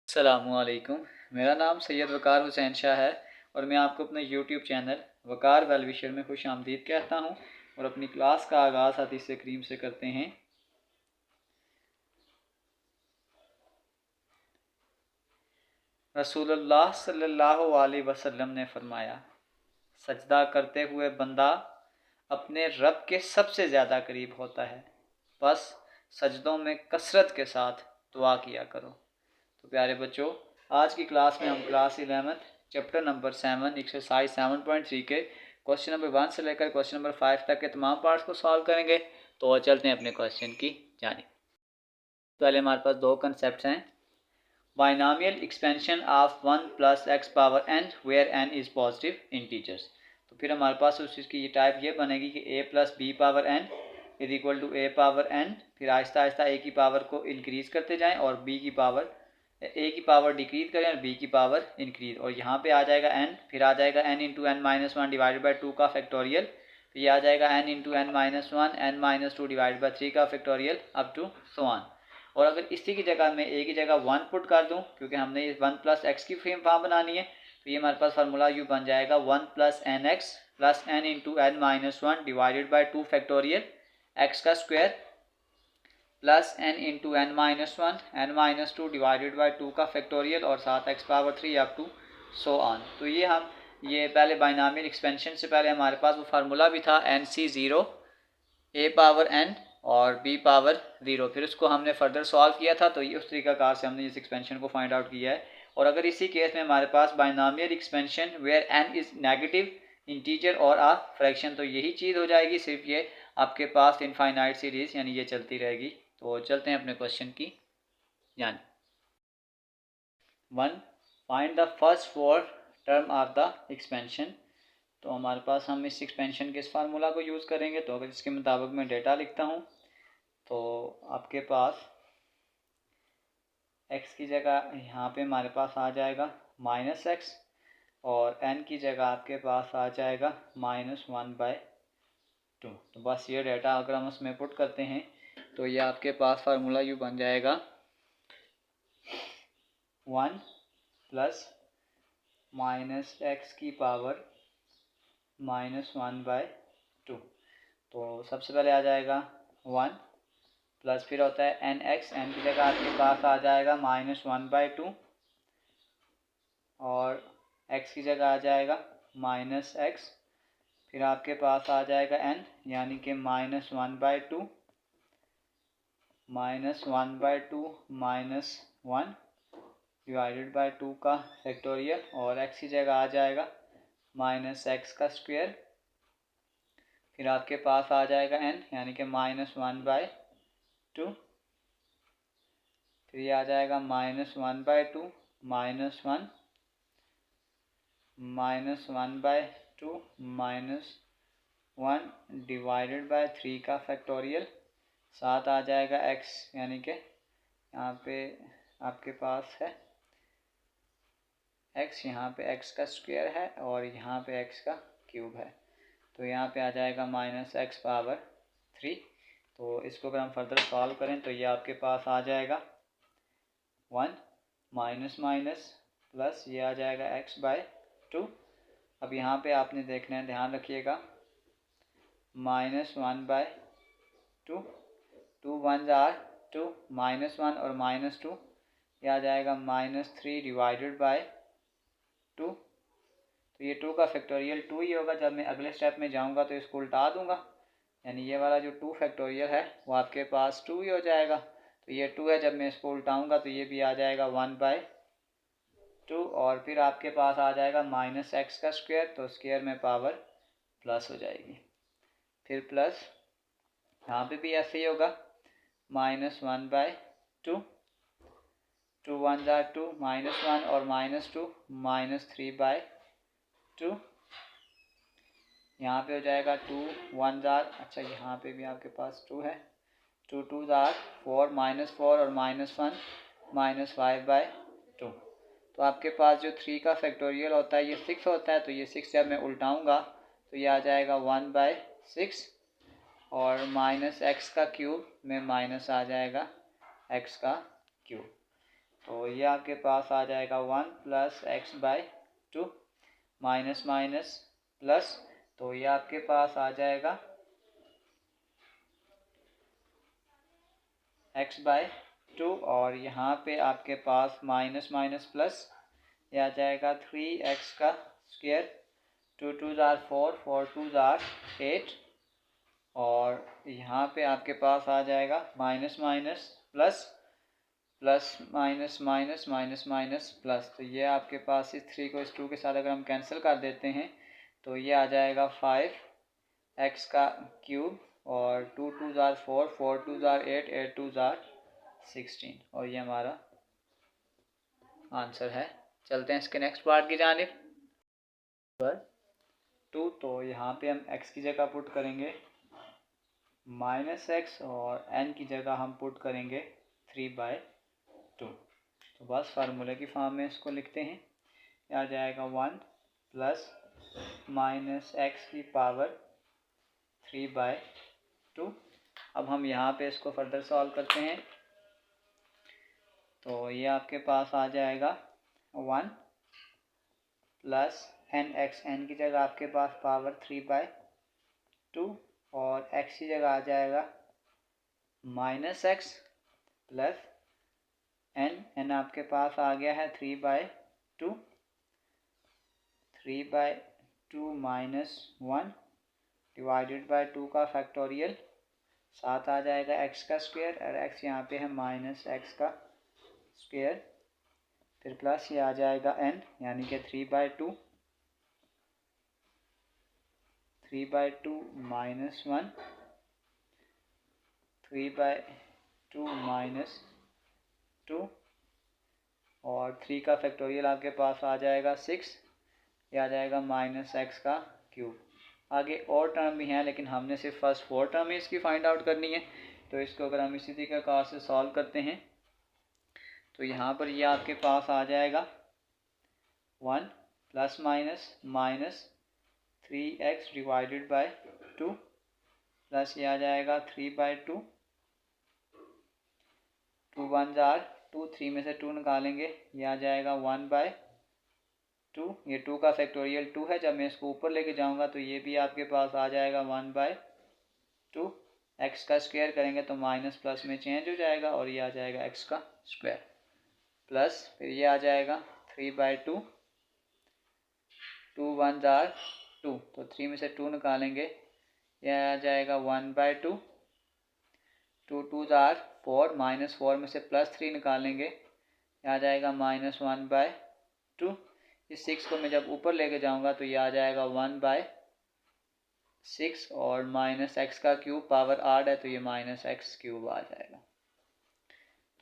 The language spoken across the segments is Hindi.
अस्सलामुअलैकुम। मेरा नाम सैयद वकार हुसैन शाह है और मैं आपको अपने यूट्यूब चैनल वकार वेलविशर में खुश आमदीद कहता हूँ और अपनी क्लास का आगाज़ हदीस करीम से करते हैं। रसूलुल्लाह सल्लल्लाहु अलैहि वसल्लम ने फरमाया, सजदा करते हुए बंदा अपने रब के सबसे ज़्यादा करीब होता है, बस सजदों में कसरत के साथ दुआ किया करो। तो प्यारे बच्चों, आज की क्लास में हम क्लास 11 चैप्टर नंबर 7 एक्सरसाइज 7.3 के क्वेश्चन नंबर 1 से लेकर क्वेश्चन नंबर 5 तक के तमाम पार्ट्स को सॉल्व करेंगे। तो चलते हैं अपने क्वेश्चन की जानिब। पहले हमारे पास दो कंसेप्ट हैं, binomial expansion of 1 plus x power n where n is positive integers. तो फिर हमारे पास उस चीज़ की ये टाइप ये बनेगी कि a plus b power n is equal to a power n। फिर आहिस्ता आहिस्ता a की पावर को इंक्रीज़ करते जाएं और b की पावर a की पावर डिक्रीज करें और b की पावर इंक्रीज, और यहाँ पे आ जाएगा n, फिर आ जाएगा n into n minus one divided by 2 का फैक्टोरियल, फिर ये आ जाएगा n into n minus one n minus 2 divided by 3 का factorial up to so on. और अगर इसी की जगह मैं a की जगह 1 पुट कर दूँ, क्योंकि हमने ये 1 प्लस एक्स की फॉर्म बनानी है, तो ये हमारे पास फार्मूला यू बन जाएगा 1 plus n x plus n into n minus one divided by 2 factorial x का square plus n into n minus one n minus 2 divided by 2 का फैक्टोरियल और साथ x power 3 up to so on. तो ये पहले बाइनॉमियल एक्सपेंशन से पहले हमारे पास वो फार्मूला भी था एन सी ज़ीरो ए पावर एन और बी पावर ज़ीरो, फिर उसको हमने फर्दर सॉल्व किया था, तो ये उस तरीकाकार से हमने इस एक्सपेंशन को फाइंड आउट किया है। और अगर इसी केस में हमारे पास binomial expansion where n is negative integer और आ फ्रैक्शन, तो यही चीज़ हो जाएगी, सिर्फ ये आपके पास इनफाइनाइट सीरीज़ यानी ये चलती रहेगी। तो चलते हैं अपने क्वेश्चन की जान। 1 find the first four term of the expansion. तो हमारे पास हम इस एक्सपेंशन के इस फार्मूला को यूज़ करेंगे। तो अगर इसके मुताबिक मैं डेटा लिखता हूँ तो आपके पास x की जगह यहाँ पे हमारे पास आ जाएगा माइनस एक्स और n की जगह आपके पास आ जाएगा माइनस वन बाई टू। तो बस ये डेटा अगर हम उसमें पुट करते हैं तो ये आपके पास फार्मूला यू बन जाएगा 1 प्लस माइनस एक्स की power minus one by two. तो सबसे पहले आ जाएगा 1 प्लस फिर होता है एन एक्स, एन की जगह आपके पास आ जाएगा माइनस वन बाई टू और एक्स की जगह आ जाएगा माइनस एक्स, फिर आपके पास आ जाएगा एन यानी कि minus one by to minus one by to minus one divided by two का फैक्टोरियल और एक्स की जगह आ जाएगा माइनस एक्स का स्क्वायर, फिर आपके पास आ जाएगा एन यानी कि माइनस वन बाई टू, फिर ये आ जाएगा minus one by to minus one minus one by to minus one divided by three का फैक्टोरियल, साथ आ जाएगा एक्स यानी कि यहाँ पे आपके पास है एक्स, यहाँ पे एक्स का स्क्वायर है और यहाँ पे एक्स का क्यूब है, तो यहाँ पे आ जाएगा माइनस एक्स पावर थ्री। तो इसको अगर हम फर्दर सॉल्व करें तो ये आपके पास आ जाएगा 1 माइनस माइनस प्लस ये आ जाएगा एक्स बाय टू। अब यहाँ पे आपने देखना है, ध्यान रखिएगा, minus one by two, two one जार टू, माइनस वन और माइनस टू, ये आ जाएगा minus three divided by two. तो ये टू का फैक्टोरियल टू ही होगा। जब मैं अगले स्टेप में जाऊंगा तो इसको उल्टा दूंगा, यानी ये वाला जो टू फैक्टोरियल है वो आपके पास टू ही हो जाएगा। तो ये टू है, जब मैं इसको उल्टाऊंगा तो ये भी आ जाएगा वन बाई टू और फिर आपके पास आ जाएगा माइनस एक्स का स्क्वायर, तो स्क्वायर में पावर प्लस हो जाएगी, फिर प्लस यहाँ पे भी ऐसे ही होगा minus one by two, two one जार टू माइनस वन और minus two minus three by two, यहाँ पे हो जाएगा टू वन जार, अच्छा यहाँ पे भी आपके पास टू है, टू टू जार फोर माइनस फोर और minus one minus five by two. तो आपके पास जो थ्री का फैक्टोरियल होता है ये सिक्स होता है, तो ये सिक्स जब मैं उल्टाऊँगा तो ये आ जाएगा वन बाई सिक्स और माइनस एक्स का क्यूब में माइनस आ जाएगा एक्स का क्यूब। तो ये आपके पास आ जाएगा 1 plus x by 2 minus minus plus, तो ये आपके पास आ जाएगा x बाय 2 और यहाँ पे आपके पास माइनस माइनस प्लस, ये आ जाएगा 3x का स्क्वायर, 2 2 ज़ार 4 4 2 ज़ार 8 और यहाँ पे आपके पास आ जाएगा minus minus plus plus minus minus minus minus plus, तो ये आपके पास इस 3 को इस 2 के साथ अगर हम कैंसिल कर देते हैं तो ये आ जाएगा 5x का क्यूब और 2 2 ज़ार 4 4 2 ज़ार 8 8 2 ज़ार 16 और ये हमारा आंसर है। चलते हैं इसके नेक्स्ट पार्ट की जानिब पर 2, तो यहाँ पे हम x की जगह पुट करेंगे -x और n की जगह हम पुट करेंगे 3/2। तो बस फार्मूले की फॉर्म में इसको लिखते हैं, आ जाएगा 1 प्लस माइनस एक्स की पावर 3/2। अब हम यहाँ पे इसको फर्दर सॉल्व करते हैं, तो ये आपके पास आ जाएगा 1 प्लस एन एक्स, एन की जगह आपके पास पावर 3/2 और x की जगह आ जाएगा -x प्लस एन, एन आपके पास आ गया है 3/2, 3/2 माइनस 1 डिवाइडेड बाय 2 का फैक्टोरियल, साथ आ जाएगा x का स्क्वायर और x यहाँ पे है -x का स्क्वायर, फिर प्लस ये आ जाएगा n यानी कि 3/2 माइनस 1 3/2 माइनस 2 और 3 का फैक्टोरियल आपके पास आ जाएगा 6, ये आ जाएगा -x का क्यूब। आगे और टर्म भी हैं लेकिन हमने सिर्फ फर्स्ट 4 टर्म ही इसकी फाइंड आउट करनी है, तो इसको अगर हम इसी तरीके से सॉल्व करते हैं तो यहाँ पर ये आपके पास आ जाएगा 1 plus minus 3x divided by 2 plus ये आ जाएगा 3/2, 2 1 ज़ार 2, 3 में से 2 निकालेंगे ये आ जाएगा 1/2, ये 2 का फैक्टोरियल 2 है, जब मैं इसको ऊपर लेके जाऊंगा तो ये भी आपके पास आ जाएगा 1/2, x का स्क्वायर करेंगे तो माइनस प्लस में चेंज हो जाएगा और ये आ जाएगा x का स्क्वायर, प्लस फिर ये आ जाएगा 3/2, 2 1 ज़ार 2, तो 3 में से 2 निकालेंगे यह आ जाएगा 1/2, 2 2 ज़ार 4, -4 में से +3 निकालेंगे यह आ जाएगा -1/2, इस 6 को मैं जब ऊपर लेके जाऊंगा तो ये आ जाएगा 1/6 और -x का क्यूब पावर 8 है तो ये -x क्यूब आ जाएगा।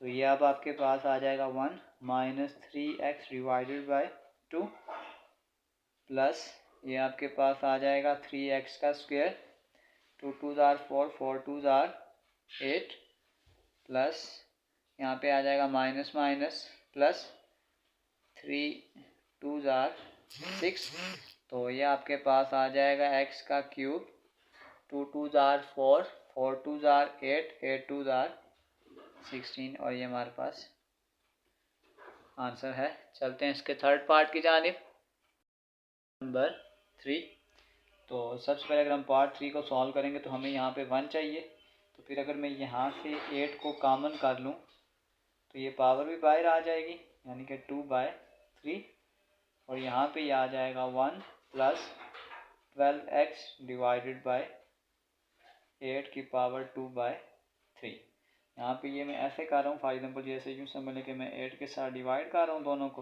तो ये अब आपके पास आ जाएगा 1 -3x डिवाइडेड बाय 2 प्लस ये आपके पास आ जाएगा 3x का स्क्वायर, 2 2 ज़ार 4 4 2 ज़ार 8 प्लस यहाँ पे आ जाएगा माइनस प्लस 3 2 ज़ार 6, तो ये आपके पास आ जाएगा x का क्यूब, 2 2 ज़ार 4 4 2 ज़ार 8 8 2 ज़ार 16 और ये हमारे पास आंसर है। चलते हैं इसके थर्ड पार्ट की जानिब नंबर 3। तो सबसे पहले अगर हम पार्ट 3 को सॉल्व करेंगे तो हमें यहाँ पे 1 चाहिए, तो फिर अगर मैं यहाँ से 8 को कॉमन कर लूँ तो ये पावर भी बाहर आ जाएगी यानी कि 2/3 और यहाँ पे ये आ जाएगा 1 प्लस 12x डिवाइडेड बाय 8 की पावर 2/3। यहाँ पे ये मैं ऐसे कर रहा हूँ, फॉर एग्जाम्पल जैसे यूँ समझ लें कि मैं 8 के साथ डिवाइड कर रहा हूँ दोनों को,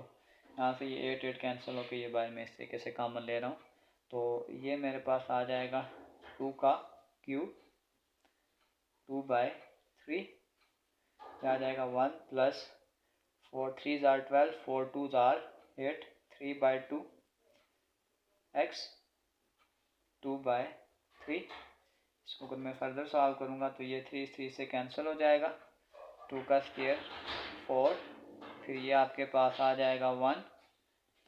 यहाँ से ये 8 कैंसिल होकर ये बाय में इस तरीके से कॉमन ले रहा हूँ, तो ये मेरे पास आ जाएगा 2 का क्यूब 2/3, आ जाएगा 1 प्लस 4 3 ज़ार 12 4 2 ज़ार 8 3/2 x 2/3। इसको अगर मैं फर्दर सॉल्व करूँगा तो ये 3 से कैंसिल हो जाएगा, 2 का स्क्वायर 4, फिर ये आपके पास आ जाएगा 1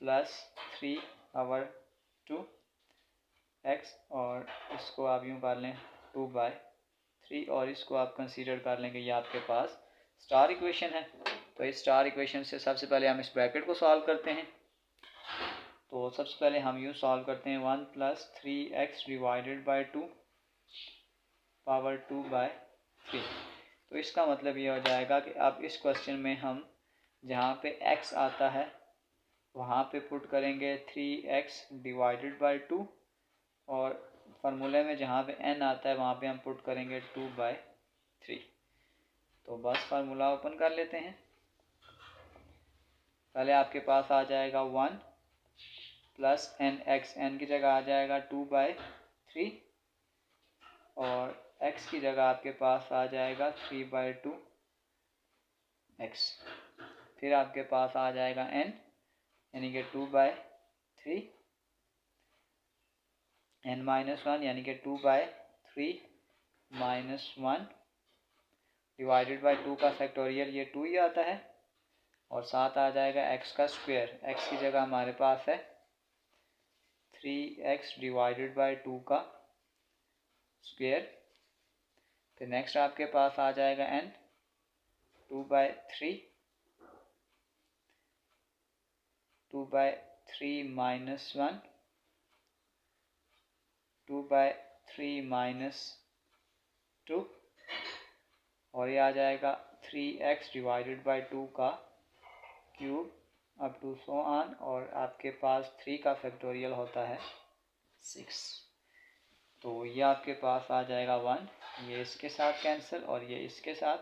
प्लस 3/2 x और इसको आप यूँ कर लें 2/3 और इसको आप कंसीडर कर लेंगे ये आपके पास स्टार इक्वेशन है। तो इस स्टार इक्वेशन से सबसे पहले हम इस ब्रैकेट को सॉल्व करते हैं। तो सबसे पहले हम यूँ सॉल्व करते हैं 1 + 3x डिवाइडेड बाई 2 पावर 2/3। तो इसका मतलब ये हो जाएगा कि अब इस क्वेश्चन में हम जहाँ पे x आता है वहाँ पे पुट करेंगे 3x डिवाइडेड बाई 2 और फार्मूले में जहाँ पे n आता है वहाँ पे हम पुट करेंगे 2/3। तो बस फार्मूला ओपन कर लेते हैं। पहले आपके पास आ जाएगा 1 + nx, n की जगह आ जाएगा 2/3 और x की जगह आपके पास आ जाएगा 3/2x। फिर आपके पास आ जाएगा n यानी कि 2/3, n-1 यानी कि 2/3 - 1 डिवाइडेड बाई 2 का फैक्टोरियल ये 2 ही आता है और साथ आ जाएगा x का स्क्वायर। x की जगह हमारे पास है 3x डिवाइडेड बाई 2 का स्क्वायर। फिर नेक्स्ट आपके पास आ जाएगा n 2/3 - 1 2/3 - 2 और ये आ जाएगा 3x डिवाइडेड बाई 2 का cube up to so on और आपके पास 3 का फैक्टोरियल होता है 6। तो ये आपके पास आ जाएगा 1, ये इसके साथ कैंसिल और ये इसके साथ,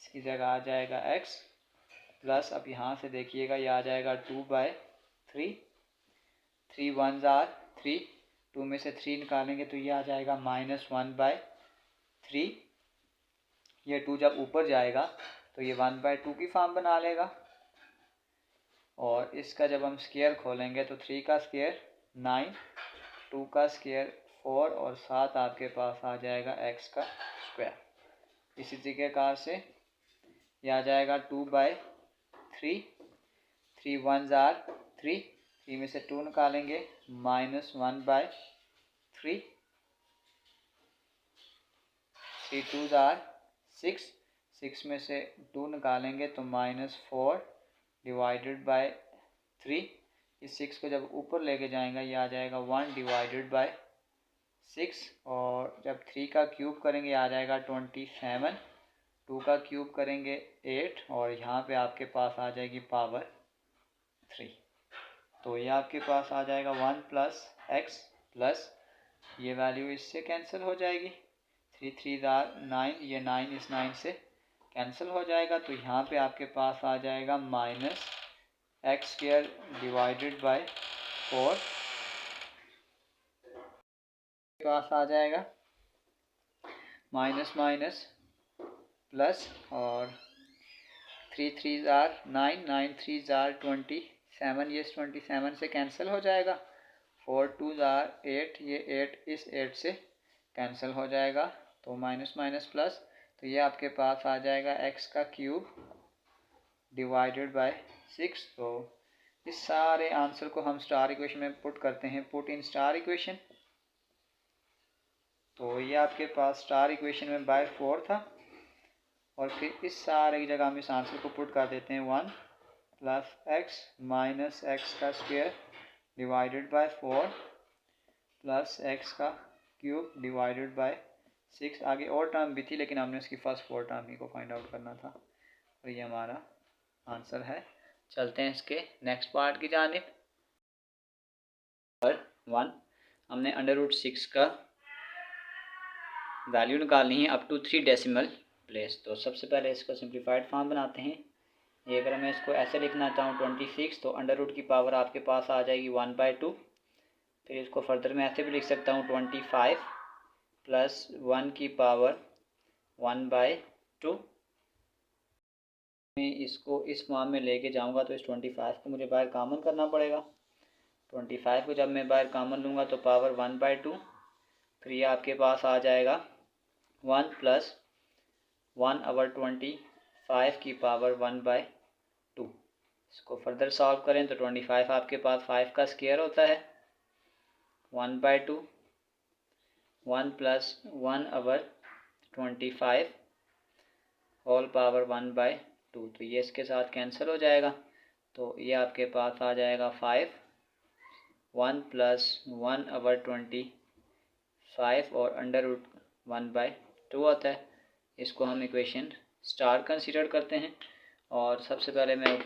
इसकी जगह आ जाएगा x प्लस अब यहाँ से देखिएगा ये आ जाएगा 2/3, 3 1s are 3, 2 में से 3 निकालेंगे तो ये आ जाएगा -1/3। ये 2 जब ऊपर जाएगा तो ये 1/2 की फॉर्म बना लेगा और इसका जब हम स्क्वायर खोलेंगे तो 3 का स्क्वायर 9, 2 का स्क्वायर 4 और साथ आपके पास आ जाएगा x का स्क्वायर। इसी तरीक़ेकार से ये आ जाएगा 2/3, 3 1s are 3, 3 में से 2 निकालेंगे -1/3, 3 2s are 6, 6 में से 2 निकालेंगे तो -4 डिवाइडेड बाय 3। इस 6 को जब ऊपर लेके जाएंगे ये आ जाएगा 1 डिवाइडेड बाय 6 और जब 3 का क्यूब करेंगे आ जाएगा 27, 2 का क्यूब करेंगे 8 और यहाँ पे आपके पास आ जाएगी पावर 3। तो ये आपके पास आ जाएगा 1 + x प्लस ये वैल्यू इससे कैंसिल हो जाएगी, 3 3 9, ये 9 इस 9 से कैंसिल हो जाएगा। तो यहाँ पे आपके पास आ जाएगा -x² डिवाइडेड बाय 4 के पास आ जाएगा माइनस माइनस प्लस और 3 3s are 9, 9 3s are 27, ये 27 से कैंसिल हो जाएगा, 4 2s are 8, ये 8 इस 8 से कैंसिल हो जाएगा तो माइनस माइनस प्लस। तो ये आपके पास आ जाएगा x का क्यूब डिवाइडेड बाय 6। तो इस सारे आंसर को हम स्टार इक्वेशन में पुट करते हैं, पुट इन स्टार इक्वेशन। तो ये आपके पास स्टार इक्वेशन में बाय 4 था और फिर इस सारे की जगह हम इस आंसर को पुट कर देते हैं 1 + x माइनस x का square divided by 4 plus x का क्यूब डिवाइडेड बाय 6। आगे और टर्म भी थी लेकिन हमने उसकी फर्स्ट 4 टर्म ही को फाइंड आउट करना था और ये हमारा आंसर है। चलते हैं इसके नेक्स्ट पार्ट की जानिब। नंबर 1 हमने √6 का वैल्यू निकालनी है अप टू 3 डेसिमल प्लेस। तो सबसे पहले इसको सिंप्लीफाइड फॉर्म बनाते हैं। ये अगर मैं इसको ऐसे लिखना चाहूँ 26 तो अंडर की पावर आपके पास आ जाएगी 1/2। फिर इसको फर्दर मैं ऐसे भी लिख सकता हूँ 25 प्लस 1 की पावर 1/2। मैं इसको इस फॉर्म में लेके जाऊंगा तो इस 25 को मुझे बाहर कॉमन करना पड़ेगा। 25 को जब मैं बाहर कॉमन लूँगा तो पावर 1/2, फिर ये आपके पास आ जाएगा 1 + 1/25 की पावर 1/2। इसको फर्दर सॉल्व करें तो 25 आपके पास 5 का स्क्वायर होता है, 1/2, 1 + 1/25 होल पावर 1/2 2, तो ये इसके साथ कैंसिल हो जाएगा। तो ये आपके पास आ जाएगा 5, 1 प्लस 1/25 और अंडर रूट 1/2 होता है। इसको हम इक्वेशन स्टार कंसीडर करते हैं और सबसे पहले मैं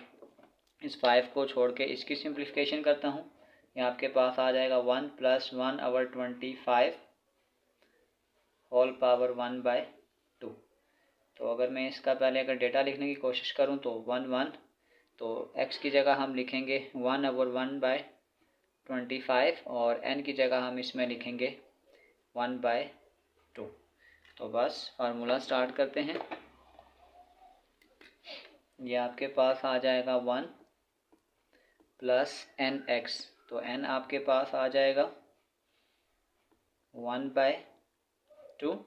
इस 5 को छोड़ के इसकी सिंप्लीफिकेशन करता हूँ। ये आपके पास आ जाएगा 1 प्लस 1/25 होल पावर 1/2। तो अगर मैं इसका पहले अगर डेटा लिखने की कोशिश करूँ तो 1 तो x की जगह हम लिखेंगे 1/1/25 और n की जगह हम इसमें लिखेंगे 1/2। तो बस फार्मूला स्टार्ट करते हैं। ये आपके पास आ जाएगा 1 प्लस nx, तो n आपके पास आ जाएगा 1/2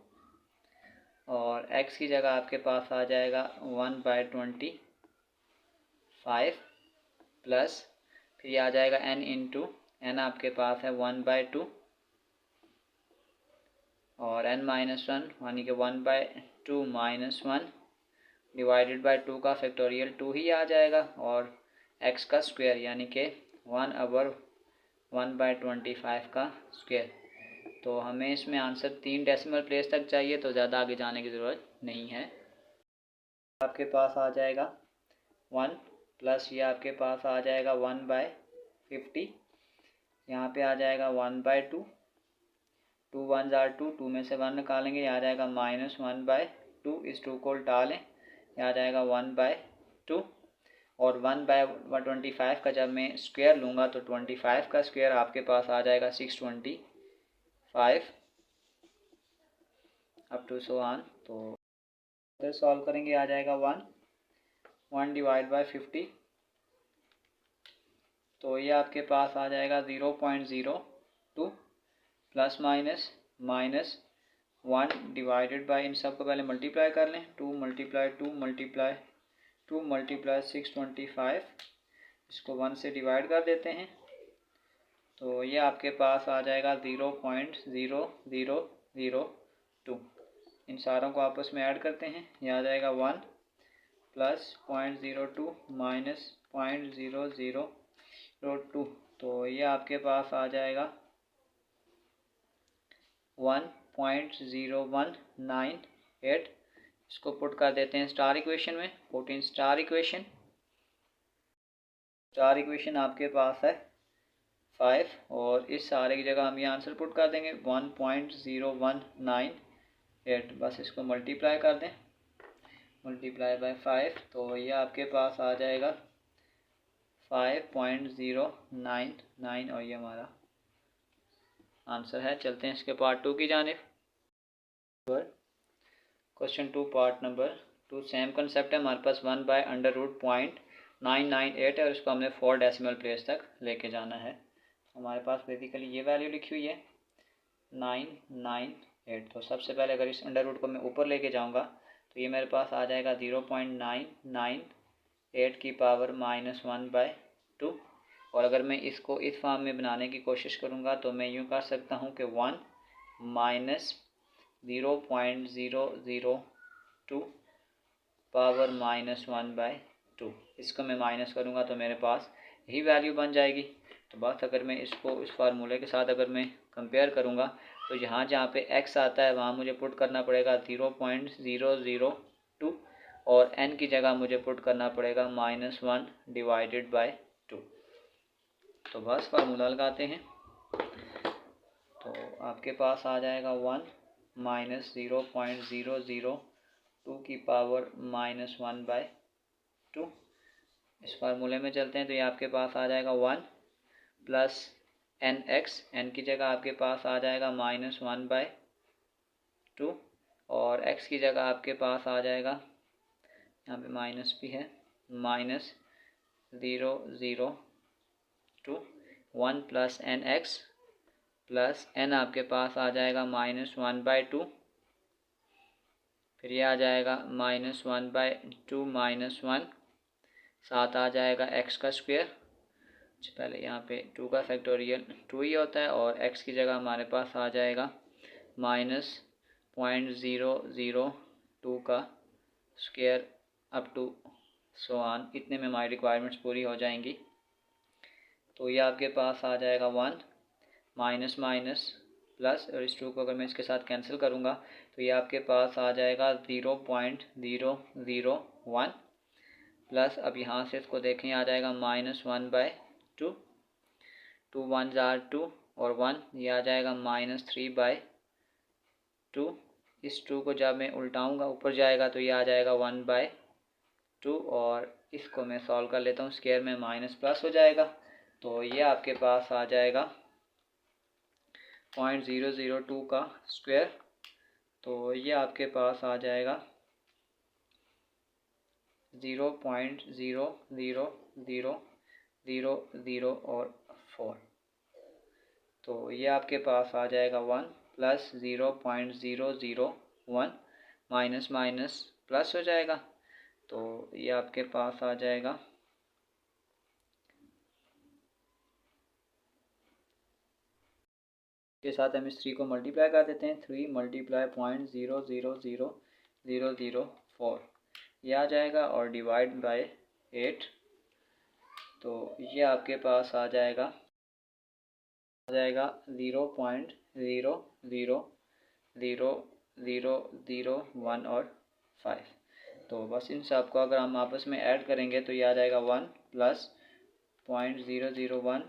और x की जगह आपके पास आ जाएगा 1/25 प्लस फिर ये आ जाएगा n इंटू n आपके पास है 1/2 और n माइनस 1 यानी कि 1/2 माइनस 1 डिवाइडेड बाई 2 का फैक्टोरियल 2 ही आ जाएगा और x का स्क्वायर यानी कि 1/1/25 का स्क्वायर। तो हमें इसमें आंसर 3 डेसिमल प्लेस तक चाहिए, तो ज़्यादा आगे जाने की ज़रूरत नहीं है। आपके पास आ जाएगा 1 प्लस ये आपके पास आ जाएगा 1/50, यहाँ पे आ जाएगा 1/2, 2 1 जार 2, 2 में से 1 निकालेंगे, ये आ जाएगा -1/2, इस 2 को उल्टा लें, ये आ जाएगा 1/2 और 1/125 का जब मैं स्क्वायर लूँगा तो 25 का स्क्वायर आपके पास आ जाएगा 625 अप टू सो ऑन। तो सॉल्व करेंगे, आ जाएगा 1 डिवाइड बाय 50, तो ये आपके पास आ जाएगा 0.02 प्लस माइनस -1 डिवाइडेड बाय, इन सब को पहले मल्टीप्लाई कर लें, 2 मल्टीप्लाई 2 मल्टीप्लाई 2 मल्टीप्लाई 625, इसको 1 से डिवाइड कर देते हैं, तो ये आपके पास आ जाएगा 0.0002। इन सारों को आपस में ऐड करते हैं, ये आ जाएगा 1 प्लस 0.02 माइनस 0.0002, तो ये आपके पास आ जाएगा 1.0198। इसको पुट कर देते हैं स्टार इक्वेशन में, put in star equation. Star equation आपके पास है 5 और इस सारे की जगह हम ये आंसर पुट कर देंगे 1.0198। बस इसको मल्टीप्लाई कर दें, मल्टीप्लाई बाय 5, तो ये आपके पास आ जाएगा 5.099 और ये हमारा आंसर है। चलते हैं इसके पार्ट 2 की जानिब। Question 2 part number 2, same concept है, हमारे पास 1/√.998 है और इसको हमने 4 डेसिमल प्लेस तक लेके जाना है। हमारे पास बेसिकली ये वैल्यू लिखी हुई है 998। तो सबसे पहले अगर इस अंडर रूट को मैं ऊपर लेके जाऊंगा तो ये मेरे पास आ जाएगा 0.998 की पावर -1/2 और अगर मैं इसको इस फॉर्म में बनाने की कोशिश करूंगा तो मैं यूँ कर सकता हूँ कि 1 माइनस 0.002 पावर -1/2, इसको मैं माइनस करूँगा तो मेरे पास यही वैल्यू बन जाएगी। तो बस अगर मैं इसको इस फार्मूले के साथ अगर मैं कंपेयर करूँगा तो यहाँ जहाँ पे x आता है वहाँ मुझे पुट करना पड़ेगा 0.002 और n की जगह मुझे पुट करना पड़ेगा -1 डिवाइडेड बाय 2। तो बस फार्मूला लगाते हैं, तो आपके पास आ जाएगा 1 माइनस 0.002 की पावर -1/2। इस फार्मूले में चलते हैं तो ये आपके पास आ जाएगा 1 प्लस nx, n की जगह आपके पास आ जाएगा -1/2 और x की जगह आपके पास आ जाएगा, यहाँ पे माइनस भी है, -0.002 1 प्लस nx प्लस n आपके पास आ जाएगा -1/2, फिर ये आ जाएगा -1/2 माइनस 1, साथ आ जाएगा x का स्क्वायर। पहले यहाँ पे 2 का फैक्टोरियल 2 ही होता है और x की जगह हमारे पास आ जाएगा -0.002 का square up to so on, इतने में हमारी रिक्वायरमेंट्स पूरी हो जाएंगी। तो ये आपके पास आ जाएगा 1 माइनस माइनस प्लस, और इस 2 को अगर मैं इसके साथ कैंसिल करूँगा तो ये आपके पास आ जाएगा 0.001 प्लस, अब यहाँ से इसको देखें आ जाएगा -1/2, 2 1 जार 2 और 1, ये आ जाएगा -3/2। इस 2 को जब मैं उल्टाऊँगा ऊपर जाएगा तो ये आ जाएगा 1/2, और इसको मैं सॉल्व कर लेता हूँ, स्क्वायर में माइनस प्लस हो जाएगा, तो ये आपके पास आ जाएगा 0.002 का स्क्वायर। तो ये आपके पास आ जाएगा 0.00000 और 4। तो ये आपके पास आ जाएगा 1 प्लस 0.001 माइनस माइनस प्लस हो जाएगा, तो ये आपके पास आ जाएगा के साथ हम इस 3 को मल्टीप्लाई कर देते हैं, 3 मल्टीप्लाई 0.00004 ये आ जाएगा, और डिवाइड बाय 8, तो ये आपके पास आ जाएगा 0.0000001 और 5। तो बस इन सब को अगर हम आपस में ऐड करेंगे तो ये आ जाएगा 1 प्लस 0.001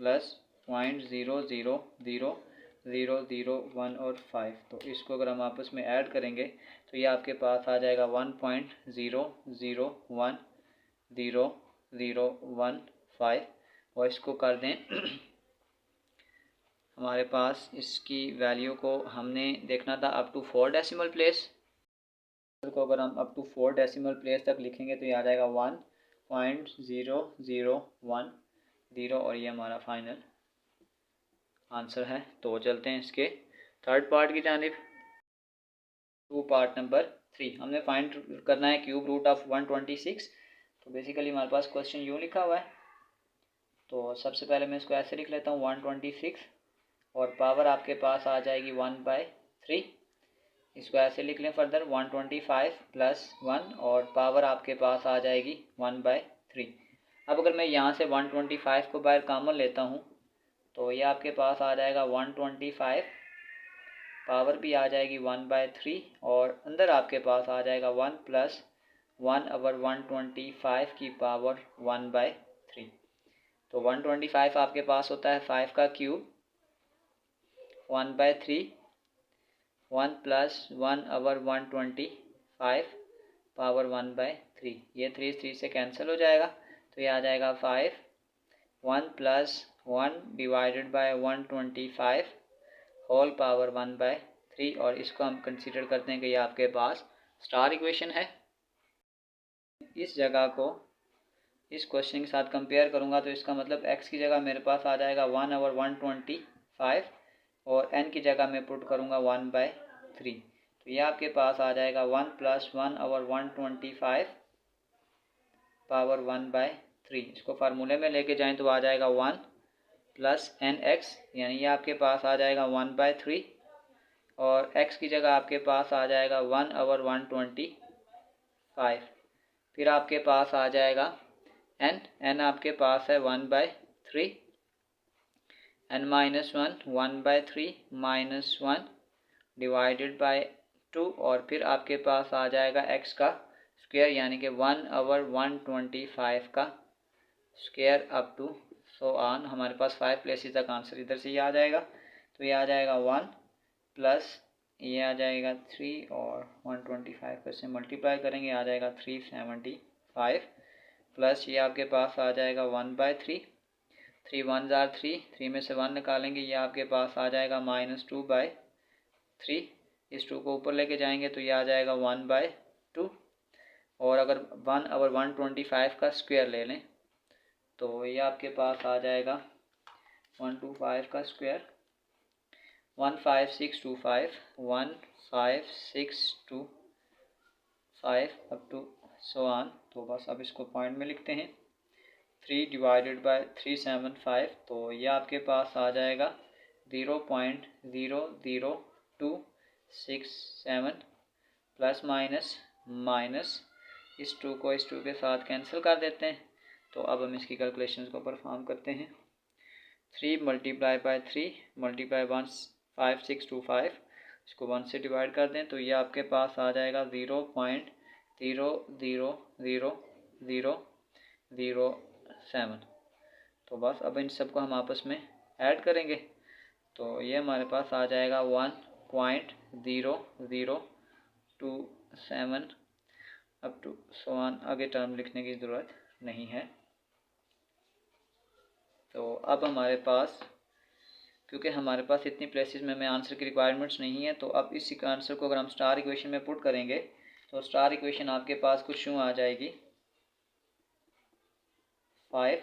प्लस 0.0000001 और 5। तो इसको अगर हम आपस में ऐड करेंगे तो ये आपके पास आ जाएगा 1.0010015, और इसको कर दें हमारे पास इसकी वैल्यू को हमने देखना था अप टू 4 डेसिमल प्लेस, को अगर हम अप टू 4 डेसिमल प्लेस तक लिखेंगे तो ये आ जाएगा 1.0010, और ये हमारा फाइनल आंसर है। तो चलते हैं इसके थर्ड पार्ट की जानिब। पार्ट नंबर 3 हमने फाइंड करना है क्यूब रूट ऑफ 126। तो बेसिकली हमारे पास क्वेश्चन यूँ लिखा हुआ है, तो सबसे पहले मैं इसको ऐसे लिख लेता हूँ 126, और पावर आपके पास आ जाएगी 1/3। इसको ऐसे लिख लें फर्दर 125 प्लस 1, और पावर आपके पास आ जाएगी 1/3। अब अगर मैं यहाँ से 125 को बाहर कॉमन लेता हूँ तो ये आपके पास आ जाएगा 125, पावर भी आ जाएगी 1/3, और अंदर आपके पास आ जाएगा 1 प्लस 1/125 की पावर 1/3। तो 125 आपके पास होता है 5 का क्यूब, 1/3, 1 प्लस 1/125 पावर 1/3, ये 3 से कैंसिल हो जाएगा, तो ये आ जाएगा 5, 1 plus 1 divided by 125 whole power 1/3, और इसको हम कंसीडर करते हैं कि ये आपके पास स्टार इक्वेशन है। इस जगह को इस क्वेश्चन के साथ कंपेयर करूंगा तो इसका मतलब x की जगह मेरे पास आ जाएगा 1/125, और n की जगह मैं पुट करूंगा 1/3, तो ये आपके पास आ जाएगा 1 प्लस 1/125 पावर 1/3। इसको फार्मूले में लेके जाएं तो आ जाएगा 1 प्लस nx, यानी ये आपके पास आ जाएगा 1/3, और x की जगह आपके पास आ जाएगा 1/125। फिर आपके पास आ जाएगा n आपके पास है 1/3, n minus 1/3 minus 1 divided bye 2, और फिर आपके पास आ जाएगा x का स्क्वायर, यानी कि 1/125 का square up to so on. हमारे पास 5 प्लेसेस तक आंसर इधर से ही आ जाएगा, तो ये आ जाएगा 1 प्लस ये आ जाएगा 3, और 125 को इससे मल्टीप्लाई करेंगे आ जाएगा 375, प्लस ये आपके पास आ जाएगा 1/3, 3 1 जार 3, 3 में से 1 निकालेंगे ये आपके पास आ जाएगा -2/3। इस 2 को ऊपर लेके जाएंगे तो ये आ जाएगा 1/2, और अगर 1/125 का स्क्वायर ले लें तो ये आपके पास आ जाएगा 125 का square 15625, 15625 up to so on. तो बस अब इसको पॉइंट में लिखते हैं 3 डिवाइडेड बाय 375, तो ये आपके पास आ जाएगा 0.00267 प्लस माइनस माइनस इस 2 को इस 2 के साथ कैंसिल कर देते हैं। तो अब हम इसकी कैलकुलेशन को परफॉर्म करते हैं। 3 मल्टीप्लाई बाय 3 मल्टीप्लाई 1 5625, इसको 1 से डिवाइड कर दें तो ये आपके पास आ जाएगा 0.0000007। तो बस अब इन सबको हम आपस में ऐड करेंगे तो ये हमारे पास आ जाएगा 1.0027 अप टू सो ऑन। आगे टर्म लिखने की ज़रूरत नहीं है। तो अब हमारे पास, क्योंकि हमारे पास इतनी प्लेसेस में हमें आंसर की रिक्वायरमेंट्स नहीं है, तो अब इस आंसर को अगर हम स्टार इक्वेशन में पुट करेंगे तो स्टार इक्वेशन आपके पास कुछ यूँ आ जाएगी 5,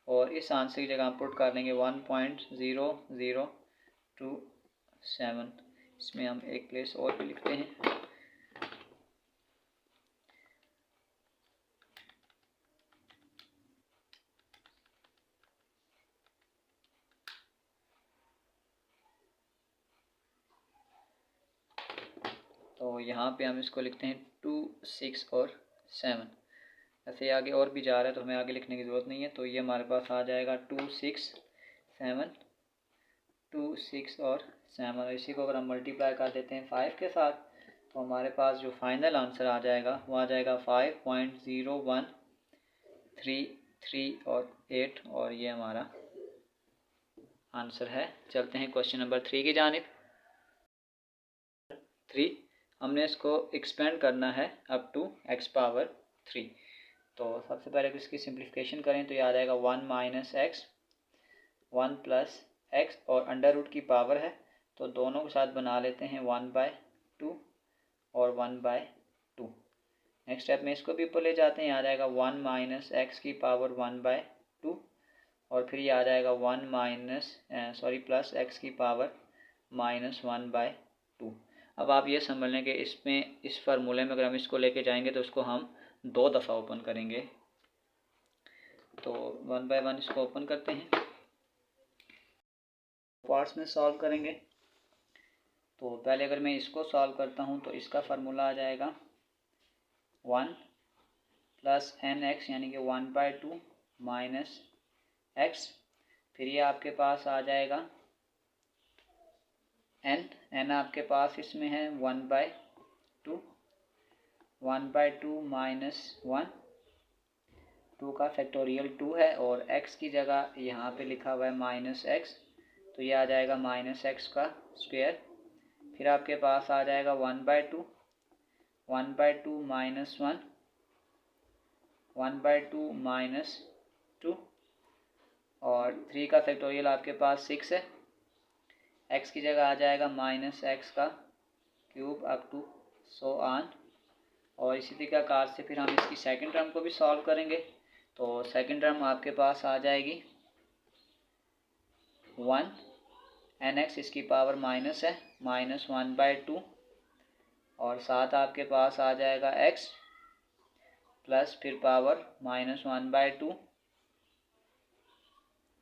और इस आंसर की जगह हम पुट कर लेंगे 1.0027। इसमें हम एक प्लेस और भी लिखते हैं। तो यहाँ पे हम इसको लिखते हैं 2, 6 और 7। ऐसे आगे और भी जा रहा है तो हमें आगे लिखने की ज़रूरत नहीं है। तो ये हमारे पास आ जाएगा 2, 6, 7, 2, 6 और 7। और इसी को अगर हम मल्टीप्लाई कर देते हैं 5 के साथ तो हमारे पास जो फाइनल आंसर आ जाएगा वो आ जाएगा 5.0133 और 8, और ये हमारा आंसर है। चलते हैं क्वेश्चन नंबर 3 की जानिब। 3 हमने इसको एक्सपेंड करना है अप टू x पावर 3। तो सबसे पहले इसकी सिंप्लीफिकेशन करें तो ये आ जाएगा 1 माइनस एक्स, 1 प्लस एक्स, और अंडर रूट की पावर है तो दोनों के साथ बना लेते हैं 1/2 और 1/2। नेक्स्ट स्टेप में इसको भी ऊपर ले जाते हैं, आ जाएगा 1 माइनस एक्स की पावर 1/2, और फिर ये आ जाएगा 1 प्लस एक्स की पावर -1/2। अब आप ये समझ लें कि इसमें इस फार्मूले में अगर हम इसको लेके जाएंगे तो उसको हम 2 दफ़ा ओपन करेंगे। तो 1 बाय 1 इसको ओपन करते हैं, पार्ट्स में सॉल्व करेंगे। तो पहले अगर मैं इसको सॉल्व करता हूँ तो इसका फार्मूला आ जाएगा 1 प्लस एन एक्स यानी कि 1/2 माइनस एक्स। फिर ये आपके पास आ जाएगा एन आपके पास इसमें है 1/2, 1/2 माइनस 1, 2 का फैक्टोरियल 2 है, और x की जगह यहाँ पे लिखा हुआ है माइनस एक्स, तो ये आ जाएगा माइनस एक्स का स्क्वायर। फिर आपके पास आ जाएगा 1/2, 1/2 माइनस 1, 1/2 माइनस 2, और 3 का फैक्टोरियल आपके पास 6 है। x की जगह आ जाएगा माइनस एक्स का cube up to so on. और इसी तरीक़ाकार से फिर हम इसकी सेकंड टर्म को भी सॉल्व करेंगे। तो सेकंड टर्म आपके पास आ जाएगी 1 एन एक्स, इसकी पावर माइनस है -1/2, और साथ आपके पास आ जाएगा x प्लस फिर पावर -1/2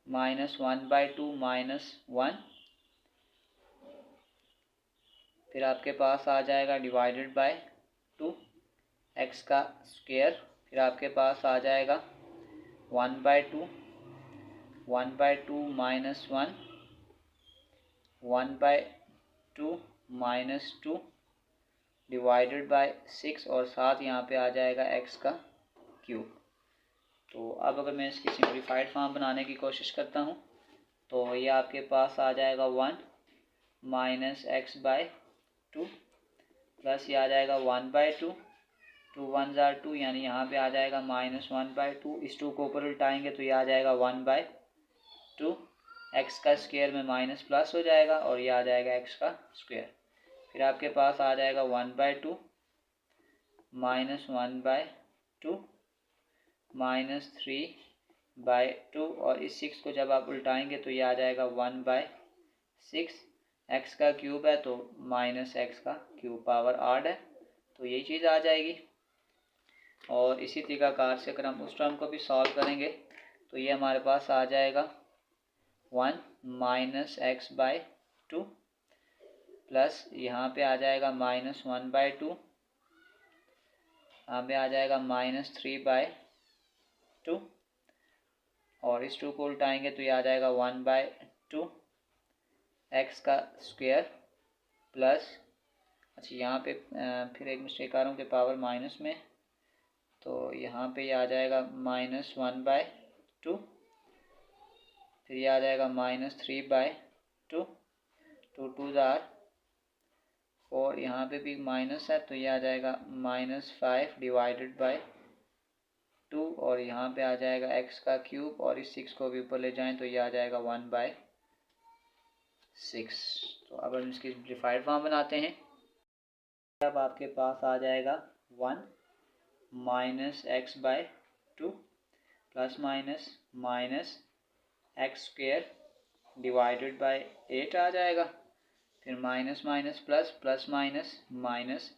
-1/2 माइनस 1, फिर आपके पास आ जाएगा डिवाइडेड बाय 2 x का स्क्वायर। फिर आपके पास आ जाएगा 1/2, 1/2 माइनस 1, 1/2 माइनस 2 डिवाइडेड बाय 6, और साथ यहाँ पे आ जाएगा x का क्यूब। तो अब अगर मैं इसकी सिंप्लीफाइड फॉर्म बनाने की कोशिश करता हूँ तो ये आपके पास आ जाएगा 1 माइनस एक्स बाय 2 प्लस ये आ जाएगा 1/2, 2 1 जार 2 यानी यहाँ पे आ जाएगा -1/2। इस 2 को ऊपर उल्टाएंगे तो ये आ जाएगा 1/2, एक्स का स्क्वायर में माइनस प्लस हो जाएगा और ये आ जाएगा एक्स का स्क्वायर। फिर आपके पास आ जाएगा 1/2 -1/2 -3/2, और इस 6 को जब आप उल्टाएंगे तो ये आ जाएगा 1/6। एक्स का क्यूब है तो माइनस एक्स का क्यूब पावर 8 है, तो यही चीज़ आ जाएगी। और इसी तरीक़ाकार से अगर हम उस टर्म को भी सॉल्व करेंगे तो ये हमारे पास आ जाएगा 1 माइनस एक्स बाय 2 प्लस यहाँ पे आ जाएगा -1/2 यहाँ पे आ जाएगा -3/2 और इस 2 को उल्टाएंगे तो ये आ जाएगा 1/2 एक्स का स्क्वायर प्लस, अच्छा यहाँ पे फिर एक मिस्टेक आ रहा हूँ कि पावर माइनस में, तो यहाँ पे ये आ जाएगा -1/2, फिर ये आ जाएगा -3/2, 2 2 आर, और यहाँ पे भी माइनस है तो ये आ जाएगा -5/2, और यहाँ पे आ जाएगा एक्स का क्यूब, और इस 6 को भी ऊपर ले जाएं तो ये आ जाएगा 1/6। तो अब हम इसकी सिम्प्लीफाइड फॉर्म बनाते हैं। अब आपके पास आ जाएगा 1 -x/2 plus minus x square divided by 8 आ जाएगा, फिर minus minus plus, plus minus minus,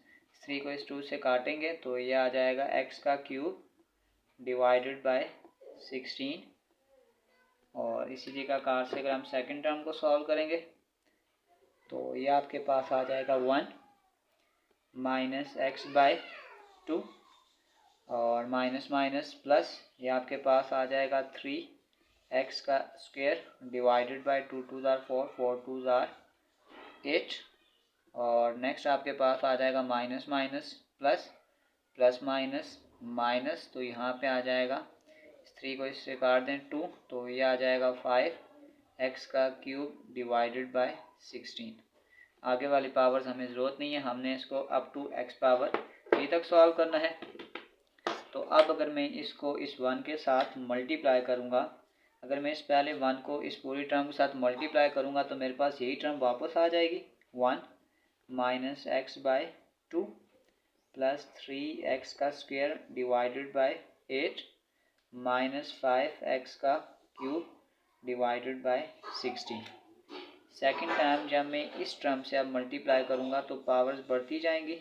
3 को इस 2 से काटेंगे तो ये आ जाएगा एक्स का क्यूब डिवाइडेड बाय 16, और इसी जगह कार से अगर हम सेकंड टर्म को सॉल्व करेंगे तो ये आपके पास आ जाएगा 1 -x/2 और माइनस माइनस प्लस, ये आपके पास आ जाएगा 3x का स्क्वायर डिवाइडेड बाय 2 2 ज़ार 4, 4 2 ज़ार 8, और नेक्स्ट आपके पास आ जाएगा minus minus plus, plus minus minus, तो यहाँ पे आ जाएगा 3 को इससे काट दें 2, तो ये आ जाएगा 5x का क्यूब डिवाइडेड बाय 16। आगे वाली पावर्स हमें ज़रूरत नहीं है, हमने इसको अप टू x पावर 3 तक सॉल्व करना है। तो अब अगर मैं इसको इस 1 के साथ मल्टीप्लाई करूँगा, अगर मैं इस पहले 1 को इस पूरी टर्म के साथ मल्टीप्लाई करूँगा तो मेरे पास यही टर्म वापस आ जाएगी, 1 -x/2 प्लस 3x का स्क्वायर डिवाइडेड बाय 8 -5x का cube divided by 16। Second time जब मैं इस टर्म से अब मल्टीप्लाई करूँगा तो पावर्स बढ़ती जाएंगी,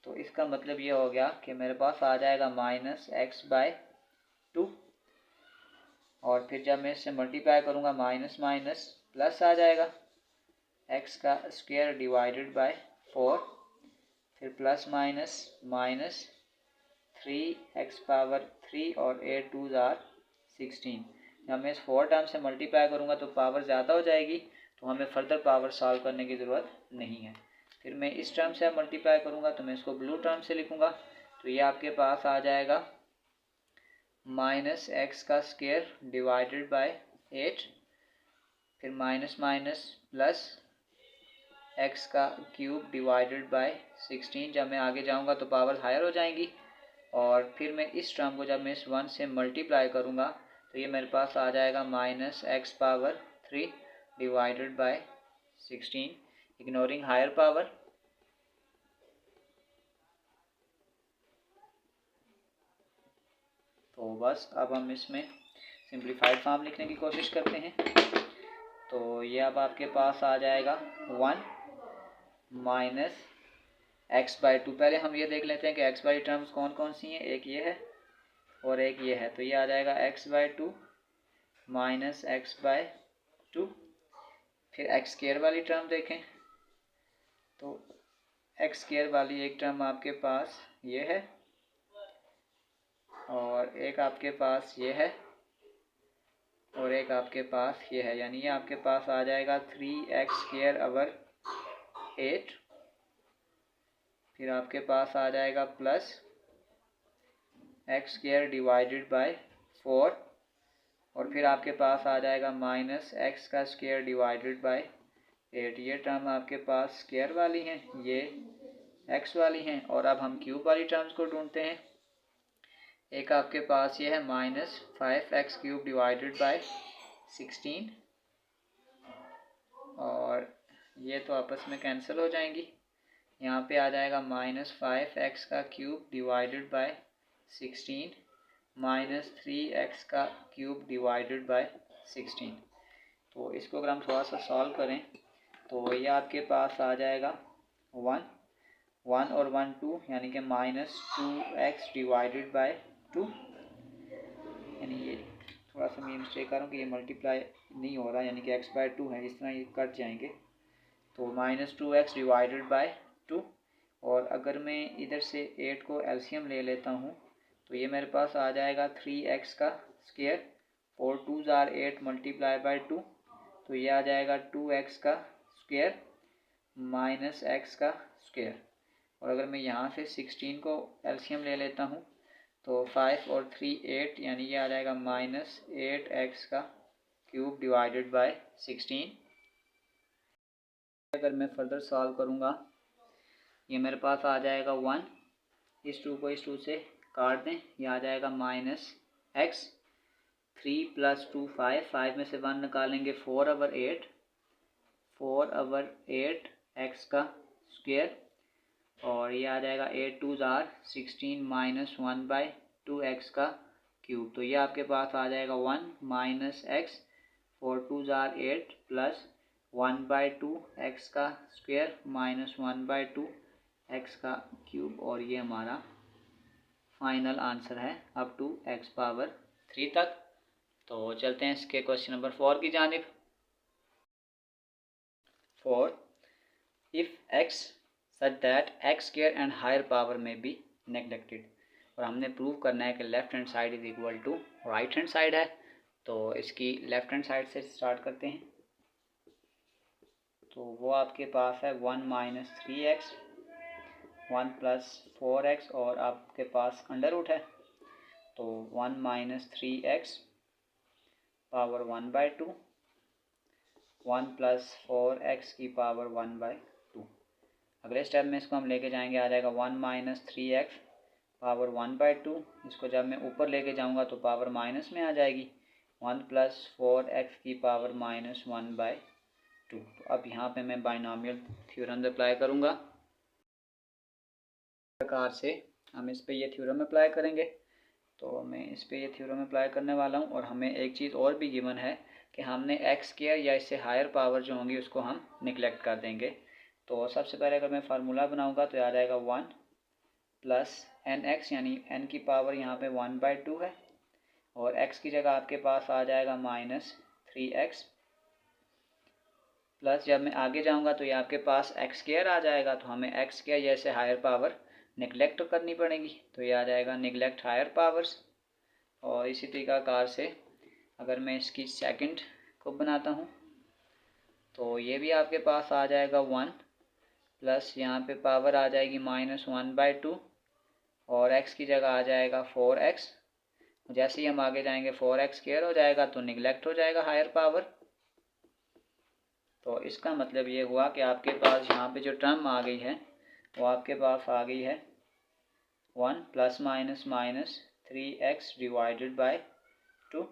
तो इसका मतलब ये हो गया कि मेरे पास आ जाएगा -x/2, और फिर जब मैं इससे मल्टीप्लाई करूँगा माइनस माइनस प्लस आ जाएगा, x का स्क्वायर डिवाइडेड बाय 4, फिर प्लस माइनस माइनस 3x⁻³ और 8 2 ज़ार 16। जब मैं इस 4 टर्म से मल्टीप्लाई करूँगा तो पावर ज़्यादा हो जाएगी, तो हमें फर्दर पावर सॉल्व करने की ज़रूरत नहीं है। फिर मैं इस टर्म से मल्टीप्लाई करूँगा तो मैं इसको ब्लू टर्म से लिखूँगा, तो ये आपके पास आ जाएगा -x का स्क्वायर डिवाइडेड बाय 8, फिर माइनस माइनस प्लस x का क्यूब डिवाइडेड बाय 16। जब मैं आगे जाऊँगा तो पावर हायर हो जाएंगी, और फिर मैं इस टर्म को जब मैं इस 1 से मल्टीप्लाई करूँगा तो ये मेरे पास आ जाएगा -x⁻³ divided by 16, ignoring higher power. तो बस अब हम इसमें सिंप्लीफाइड फॉर्म लिखने की कोशिश करते हैं। तो ये अब आपके पास आ जाएगा 1 -x/2। पहले हम ये देख लेते हैं कि x वाली टर्म्स कौन कौन सी हैं, एक ये है और एक ये है, तो ये आ जाएगा x/2 -x/2। फिर x स्क्वायर वाली टर्म देखें तो x स्क्वायर वाली एक टर्म आपके पास ये है और एक आपके पास ये है और एक आपके पास ये है, यानी ये आपके पास आ जाएगा 3x²/8। फिर आपके पास आ जाएगा प्लस x² डिवाइडेड बाय 4 और फिर आपके पास आ जाएगा माइनस x का स्क्वायर डिवाइडेड बाय 8। ये टर्म आपके पास स्क्वायर वाली हैं, ये x वाली हैं। और अब हम क्यूब वाली टर्म्स को ढूंढते हैं। एक आपके पास ये है -5x³ डिवाइडेड बाय 16 और ये तो आपस में कैंसिल हो जाएंगी। यहाँ पे आ जाएगा -5x³ divided by 16 -3x³ divided by 16। तो इसको अगर हम थोड़ा सा सॉल्व करें तो ये आपके पास आ जाएगा 1 और 1 2, यानी कि -2x डिवाइडेड बाय 2, यानी ये थोड़ा सा मैं मिस्टेक कर रहा हूँ कि ये मल्टीप्लाई नहीं हो रहा, यानी कि x/2 है, इस तरह ये कट जाएंगे। तो -2x डिवाइडेड बाय 2 और अगर मैं इधर से 8 को एलसीएम ले लेता हूँ तो ये मेरे पास आ जाएगा 3x का square, 4 2s are 8 multiply by 2, तो ये आ जाएगा 2x का स्क्वायर माइनस x का स्क्वायर। और अगर मैं यहाँ से 16 को एलसीएम ले लेता हूँ तो 5 और 3 8, यानी ये आ जाएगा माइनस 8x का क्यूब डिवाइडेड बाय 16। अगर मैं फर्दर सॉल्व करूँगा ये मेरे पास आ जाएगा 1, इस 2 को इस 2 से काट दें, ये आ जाएगा माइनस x, 3 प्लस 2 5, 5 में से 1 निकालेंगे 4 ओवर 8, 4 ओवर 8 x का स्क्वायर, और ये आ जाएगा 8 2s are 16 minus 1 by 2x का क्यूब। तो ये आपके पास आ जाएगा 1 minus x, 4 2s are 8 plus 1 by 2 x का स्क्वायर माइनस 1 बाई 2 x का क्यूब, और ये हमारा फाइनल आंसर है अप टू x पावर 3 तक। तो चलते हैं इसके क्वेश्चन नंबर 4 की जानिब। 4, if x such that x square and higher power may be neglected, और हमने प्रूव करना है कि left hand side is equal to right hand side है। तो इसकी लेफ्ट हैंड साइड से स्टार्ट करते हैं। तो वो आपके पास है 1 माइनस 3x, 1 प्लस 4x, और आपके पास अंडर रूट है तो 1 minus 3x power 1 by 2, 1 plus 4x की पावर 1 बाई 2। अगले स्टेप में इसको हम लेके जाएंगे, आ जाएगा 1 माइनस 3x पावर 1 बाई 2, इसको जब मैं ऊपर लेके जाऊंगा तो पावर माइनस में आ जाएगी, 1 प्लस 4x की पावर माइनस 1 बाई 2। तो अब यहाँ पे मैं बाइनोमियल थ्योरम अप्लाई करूँगा। प्रकार से हम इस पे ये थ्योरम अप्लाई करेंगे। तो मैं इस पे ये थ्योरम अप्लाई करने वाला हूँ, और हमें एक चीज़ और भी गिवन है कि हमने एक्स स्क्वायर या इससे हायर पावर जो होंगी उसको हम निगलेक्ट कर देंगे। तो सबसे पहले अगर मैं फार्मूला बनाऊंगा तो आ जाएगा 1 प्लस एन एक्स, यानी एन की पावर यहाँ पे 1 बाई 2 है, और x की जगह आपके पास आ जाएगा माइनस 3x, प्लस जब मैं आगे जाऊंगा तो ये आपके पास एक्स स्क्वायर आ जाएगा, तो हमें एक्स स्क्वायर जैसे हायर पावर निगलेक्ट करनी पड़ेगी, तो ये आ जाएगा निगलेक्ट हायर पावर्स। और इसी तरीक़ाकार से अगर मैं इसकी सेकंड को बनाता हूँ तो ये भी आपके पास आ जाएगा 1 प्लस यहाँ पे पावर आ जाएगी माइनस 1 बाई 2, और x की जगह आ जाएगा 4x। जैसे ही हम आगे जाएंगे 4x स्क्वायर हो जाएगा तो निगलेक्ट हो जाएगा हायर पावर। तो इसका मतलब ये हुआ कि आपके पास यहाँ पे जो टर्म आ गई है वो आपके पास आ गई है 1 plus minus minus 3x divided by 2,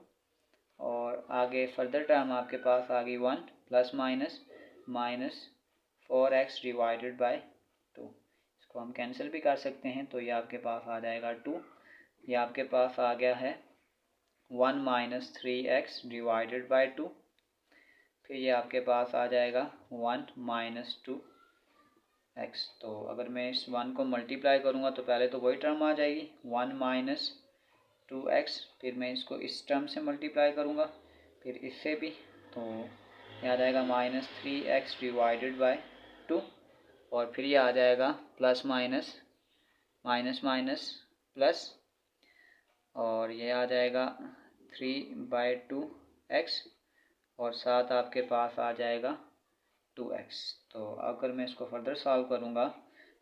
और आगे फर्दर टर्म आपके पास आ गई 1 plus minus minus 4x divided by 2। इसको हम कैंसिल भी कर सकते हैं, तो ये आपके पास आ जाएगा 2। ये आपके पास आ गया है 1 माइनस 3x डिवाइडेड बाय 2, फिर ये आपके पास आ जाएगा 1 माइनस 2x। तो अगर मैं इस 1 को मल्टीप्लाई करूँगा तो पहले तो वही टर्म आ जाएगी 1 माइनस 2x, फिर मैं इसको इस टर्म से मल्टीप्लाई करूँगा, फिर इससे भी, तो ये आ जाएगा माइनस 3x डिवाइडेड बाय 2, और फिर ये आ जाएगा plus minus minus minus plus, और ये आ जाएगा 3 बाई 2x, और साथ आपके पास आ जाएगा 2x। तो अगर मैं इसको फर्दर सॉल्व करूँगा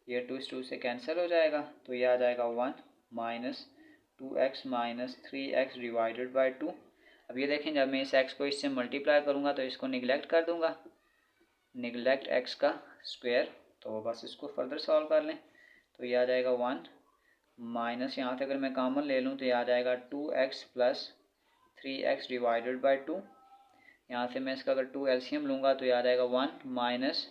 ये 2 इस 2 से कैंसिल हो जाएगा, तो ये आ जाएगा 1 minus 2x minus 3x divided by 2। अब ये देखें जब मैं इस x को इससे मल्टीप्लाई करूँगा तो इसको निगलेक्ट कर दूँगा, निगलेक्ट x का स्क्वायर। तो बस इसको फर्दर सॉल्व कर लें, तो ये आ जाएगा 1 माइनस, यहाँ से अगर मैं कॉमन ले लूँ तो ये आ जाएगा 2x plus 3x divided by 2। यहाँ से मैं इसका अगर 2 एलसीएम लूँगा तो ये आ जाएगा 1 माइनस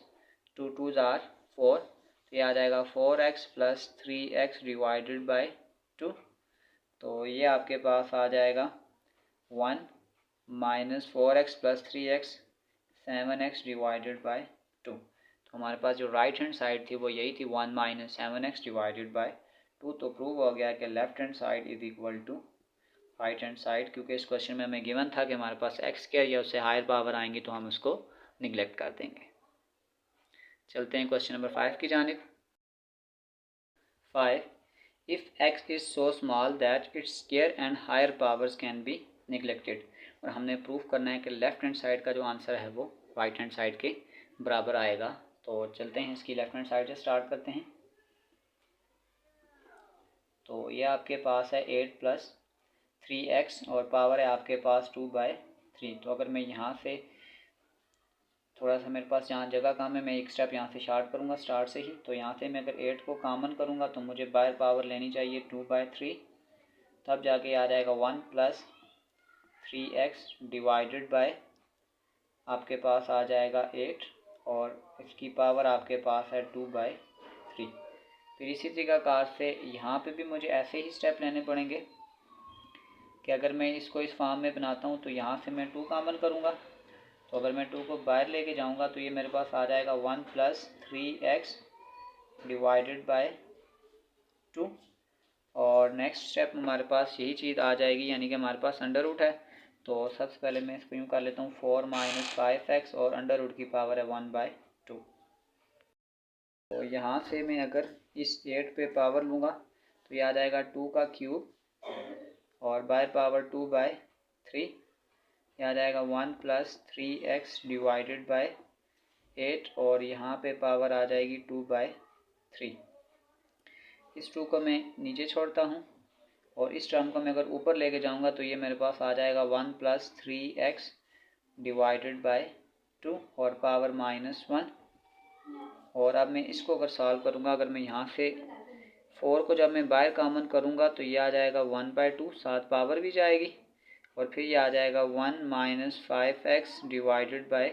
2 2s आर 4, तो ये आ जाएगा 4x plus 3x divided by 2। तो ये आपके पास आ जाएगा 1 minus 4x plus 3x 7x divided by 2। तो हमारे पास जो राइट हैंड साइड थी वो यही थी 1 माइनस 7x डिवाइडेड बाई 2। तो प्रूव हो गया कि left hand side is equal to right hand side, क्योंकि इस क्वेश्चन में हमें गिवन था कि हमारे पास एक्स स्क्वायर या उससे हायर पावर आएंगी तो हम उसको निगलेक्ट कर देंगे। चलते हैं क्वेश्चन नंबर 5 की जानिब। 5. If x is so small that its square and higher powers can be neglected. और हमने प्रूफ करना है कि लेफ्ट हैंड साइड का जो आंसर है वो राइट हैंड साइड के बराबर आएगा। तो चलते हैं इसकी लेफ्ट हैंड साइड से स्टार्ट करते हैं। तो ये आपके पास है 8 + 3x और पावर है आपके पास 2/3। तो अगर मैं यहाँ से थोड़ा सा मेरे पास यहाँ जगह कम है, मैं एक स्टेप यहाँ से स्टार्ट करूँगा स्टार्ट से ही। तो यहाँ से मैं अगर 8 को कॉमन करूँगा तो मुझे बाहर पावर लेनी चाहिए 2/3, तब जाके आ जाएगा 1 + 3x डिवाइडेड बाय आपके पास आ जाएगा 8 और इसकी पावर आपके पास है 2/3। फिर इसी तरीक़ाकार से यहाँ पे भी मुझे ऐसे ही स्टेप लेने पड़ेंगे कि अगर मैं इसको इस फॉर्म में बनाता हूँ तो यहाँ से मैं 2 कॉमन करूँगा। तो अगर मैं 2 को बाहर लेके जाऊँगा तो ये मेरे पास आ जाएगा 1 + 3x डिवाइडेड बाय 2 और नेक्स्ट स्टेप हमारे पास यही चीज़ आ जाएगी, यानी कि हमारे पास अंडर रूट है। तो सबसे पहले मैं इसको यूँ कर लेता हूँ 4 - 5x और अंडर रूट की पावर है 1/2। तो यहाँ से मैं अगर इस 8 पे पावर लूँगा तो ये आ जाएगा 2 का क्यूब और बाय पावर 2/3, ये आ जाएगा 1 + 3x डिवाइडेड बाय 8 और यहाँ पे पावर आ जाएगी 2/3। इस 2 को मैं नीचे छोड़ता हूँ और इस टर्म को मैं अगर ऊपर लेके जाऊँगा तो ये मेरे पास आ जाएगा 1 + 3x डिवाइडेड बाय 2 और पावर -1। और अब मैं इसको अगर सॉल्व करूँगा, अगर मैं यहाँ से 4 को जब मैं बाहर कॉमन करूँगा तो ये आ जाएगा 1/2, साथ पावर भी जाएगी और फिर ये आ जाएगा 1 - 5x divided by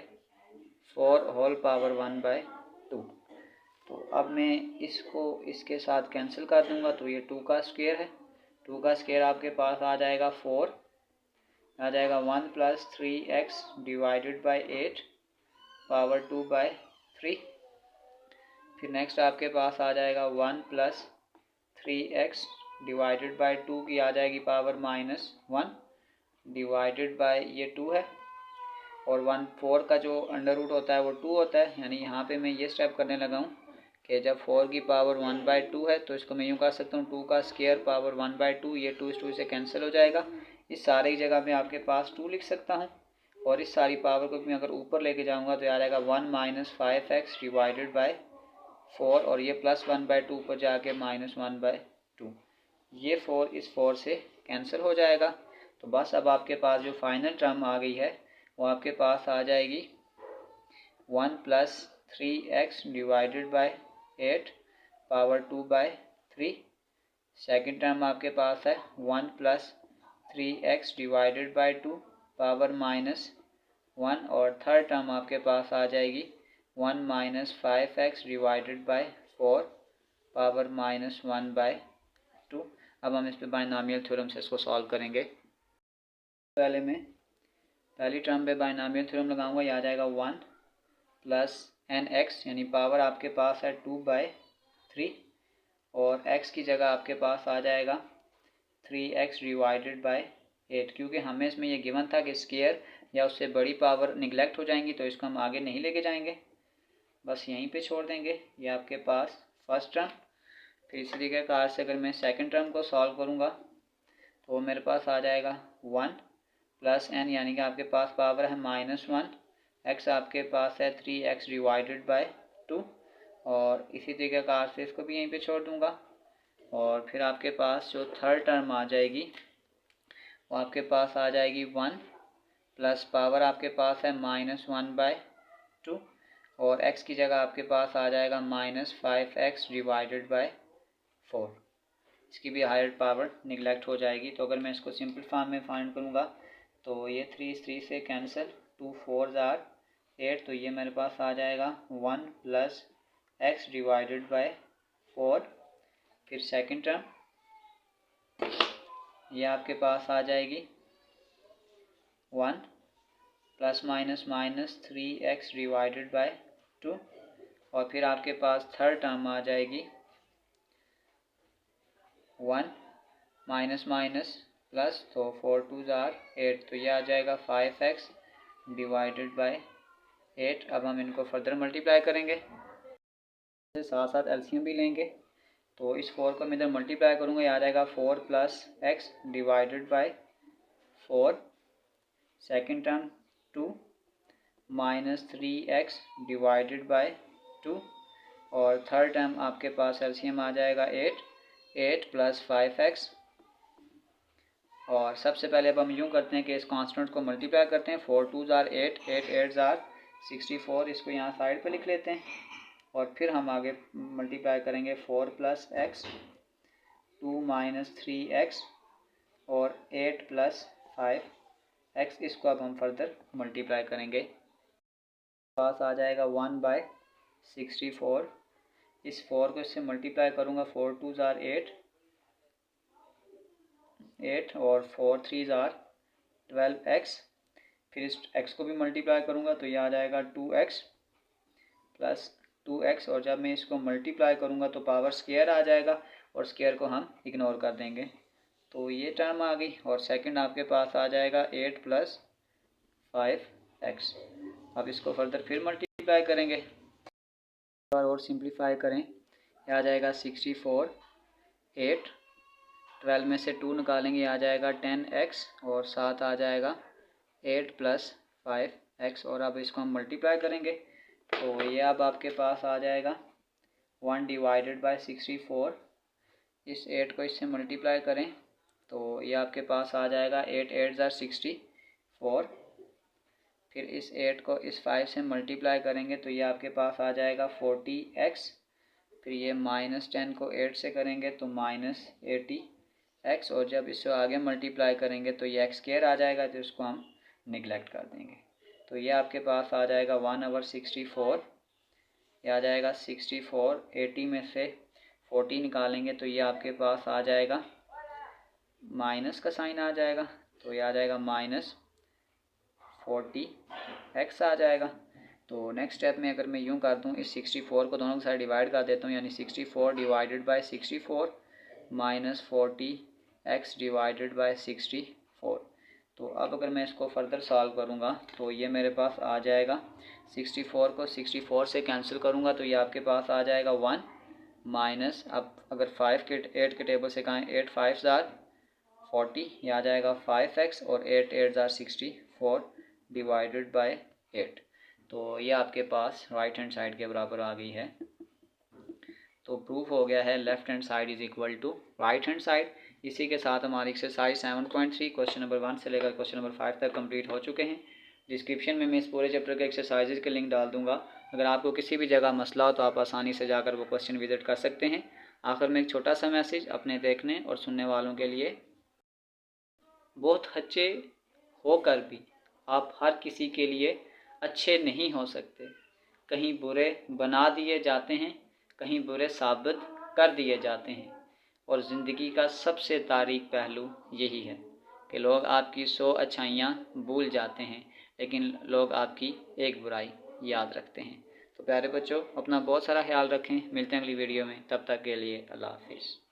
4 whole power 1/2। तो अब मैं इसको इसके साथ कैंसिल कर दूंगा तो ये 2 का स्क्वायर है। 2 का स्क्वायर आपके पास आ जाएगा 4, आ जाएगा 1 + 3x डिवाइडेड बाय 8 पावर 2/3। फिर नेक्स्ट आपके पास आ जाएगा 1 + 3x डिवाइडेड बाय 2 की आ जाएगी पावर -1 डिवाइडेड बाय ये 2 है और 4 का जो अंडर रूट होता है वो 2 होता है। यानी यहाँ पे मैं ये स्टेप करने लगा हूँ कि जब 4 की पावर 1/2 है तो इसको मैं यूँ कर सकता हूँ 2 का स्क्वायर पावर 1/2, ये 2 इस 2 से कैंसिल हो जाएगा। इस सारे की जगह मैं आपके पास 2 लिख सकता हूँ और इस सारी पावर को मैं अगर ऊपर लेके जाऊँगा तो आ जाएगा 1 - 5x डिवाइडेड बाय 4 और ये +1/2 ऊपर जाके -1/2। ये 4 इस 4 से कैंसिल हो जाएगा। तो बस अब आपके पास जो फाइनल टर्म आ गई है वो आपके पास आ जाएगी 1 + 3x divided by 8 power 2/3। Second term आपके पास है 1 + 3x डिवाइडेड बाय 2 पावर -1 और थर्ड टर्म आपके पास आ जाएगी 1 - 5x डिवाइडेड बाय 4 पावर -1/2। अब हम इस पे बायनॉमियल थ्योरम से इसको सॉल्व करेंगे। पहले मैं पहली टर्म पे बायनॉमियल थ्योरम लगाऊंगा, ये आ जाएगा 1 + nx यानी पावर आपके पास है 2/3 और x की जगह आपके पास आ जाएगा 3x डिवाइडेड बाय 8। क्योंकि हमें इसमें ये गिवन था कि स्क्वायर या उससे बड़ी पावर निगलेक्ट हो जाएंगी तो इसको हम आगे नहीं लेके जाएंगे, बस यहीं पे छोड़ देंगे। ये आपके पास फर्स्ट टर्म। फिर इसी तरीके से अगर मैं सेकंड टर्म को सॉल्व करूँगा तो मेरे पास आ जाएगा 1 + n यानी कि आपके पास पावर है -1, x आपके पास है 3x डिवाइडेड बाय 2 और इसी तरीके से इसको भी यहीं पे छोड़ दूँगा। और फिर आपके पास जो थर्ड टर्म आ जाएगी वो आपके पास आ जाएगी 1 प्लस पावर आपके पास है -1/2 और x की जगह आपके पास आ जाएगा -5x डिवाइडेड बाय 4। इसकी भी हायर पावर निगलेक्ट हो जाएगी। तो अगर मैं इसको सिंपल फॉर्म में फाइंड करूँगा तो ये 3 से कैंसिल, 2 4 जार 8, तो ये मेरे पास आ जाएगा 1 + x डिवाइडेड बाय 4। फिर सेकंड टर्म ये आपके पास आ जाएगी 1 ± -3x डिवाइडेड बाय 2 और फिर आपके पास थर्ड टर्म आ जाएगी 1 प्लस, तो 4 2 जार 8, तो ये आ जाएगा 5x डिवाइडेड बाय 8। अब हम इनको फर्दर मल्टीप्लाई करेंगे, साथ साथ एलसीएम भी लेंगे। तो इस 4 को मैं इधर मल्टीप्लाई करूँगा, ये आ जाएगा 4 plus x divided by 4, second term 2 minus 3x divided by 2, और थर्ड टर्म आपके पास एलसीएम आ जाएगा 8 प्लस 5x। और सबसे पहले अब हम यूँ करते हैं कि इस कांस्टेंट को मल्टीप्लाई करते हैं। 4 2 जार 8, 8 8 जार 64, इसको यहाँ साइड पे लिख लेते हैं। और फिर हम आगे मल्टीप्लाई करेंगे 4 प्लस एक्स, 2 माइनस 3x और 8 प्लस 5x। इसको अब हम फर्दर मल्टीप्लाई करेंगे, पास आ जाएगा 1/64। इस 4 को इससे मल्टीप्लाई करूँगा, 4 2 जार 8 और 4 3 जार 12x। फिर इस x को भी मल्टीप्लाई करूँगा तो ये आ जाएगा 2x प्लस 2x, और जब मैं इसको मल्टीप्लाई करूँगा तो पावर स्क्वायर आ जाएगा और स्क्वायर को हम इग्नोर कर देंगे, तो ये टर्म आ गई। और सेकंड आपके पास आ जाएगा 8 प्लस 5x। अब इसको फर्दर फिर मल्टीप्लाई करेंगे, एक बार और सिंप्लीफाई करें, ये आ जाएगा 64, 8 12 में से 2 निकालेंगे, आ जाएगा 10x और साथ आ जाएगा 8 प्लस 5x। और अब इसको हम मल्टीप्लाई करेंगे तो ये अब आपके पास आ जाएगा 1 डिवाइडेड बाई 64। इस 8 को इससे मल्टीप्लाई करें तो ये आपके पास आ जाएगा 8 8 जार 64। फिर इस 8 को इस 5 से मल्टीप्लाई करेंगे तो ये आपके पास आ जाएगा 40x। फिर ये माइनस 10 को 8 से करेंगे तो माइनस 80x, और जब इससे आगे मल्टीप्लाई करेंगे तो ये x स्क्वायर आ जाएगा, तो इसको हम निगलेक्ट कर देंगे। तो ये आपके पास आ जाएगा 1/64, ये आ जाएगा 64। 80 में से 40 निकालेंगे तो ये आपके पास आ जाएगा माइनस का साइन आ जाएगा, तो ये आ जाएगा माइनस 40x आ जाएगा। तो नेक्स्ट स्टेप में अगर मैं यूँ कर दूँ, इस 64 को दोनों साइड डिवाइड कर देता हूँ, यानी 64 divided by 64 minus 40x divided by 64। तो अब अगर मैं इसको फर्दर सॉल्व करूँगा तो ये मेरे पास आ जाएगा, 64 को 64 से कैंसिल करूँगा तो ये आपके पास आ जाएगा 1 माइनस, अब अगर 8 के टेबल से कहें 8 5 जार 40, ये आ जाएगा 5x और 8 8 जार 64 डिवाइडेड बाई 8। तो ये आपके पास राइट हैंड साइड के बराबर आ गई है। तो प्रूफ हो गया है left hand side is equal to right hand side. इसी के साथ हमारी एक्सरसाइज 7.3 क्वेश्चन नंबर 1 से लेकर क्वेश्चन नंबर 5 तक कंप्लीट हो चुके हैं। डिस्क्रिप्शन में मैं इस पूरे चैप्टर के एक्सरसाइजेज के लिंक डाल दूंगा। अगर आपको किसी भी जगह मसला हो तो आप आसानी से जाकर वो क्वेश्चन विजिट कर सकते हैं। आखिर में एक छोटा सा मैसेज अपने देखने और सुनने वालों के लिए, बहुत अच्छे होकर भी आप हर किसी के लिए अच्छे नहीं हो सकते। कहीं बुरे बना दिए जाते हैं, कहीं बुरे साबित कर दिए जाते हैं, और ज़िंदगी का सबसे तारीक पहलू यही है कि लोग आपकी 100 अच्छाइयाँ भूल जाते हैं, लेकिन लोग आपकी एक बुराई याद रखते हैं। तो प्यारे बच्चों, अपना बहुत सारा ख्याल रखें। मिलते हैं अगली वीडियो में, तब तक के लिए अल्लाह हाफिज़।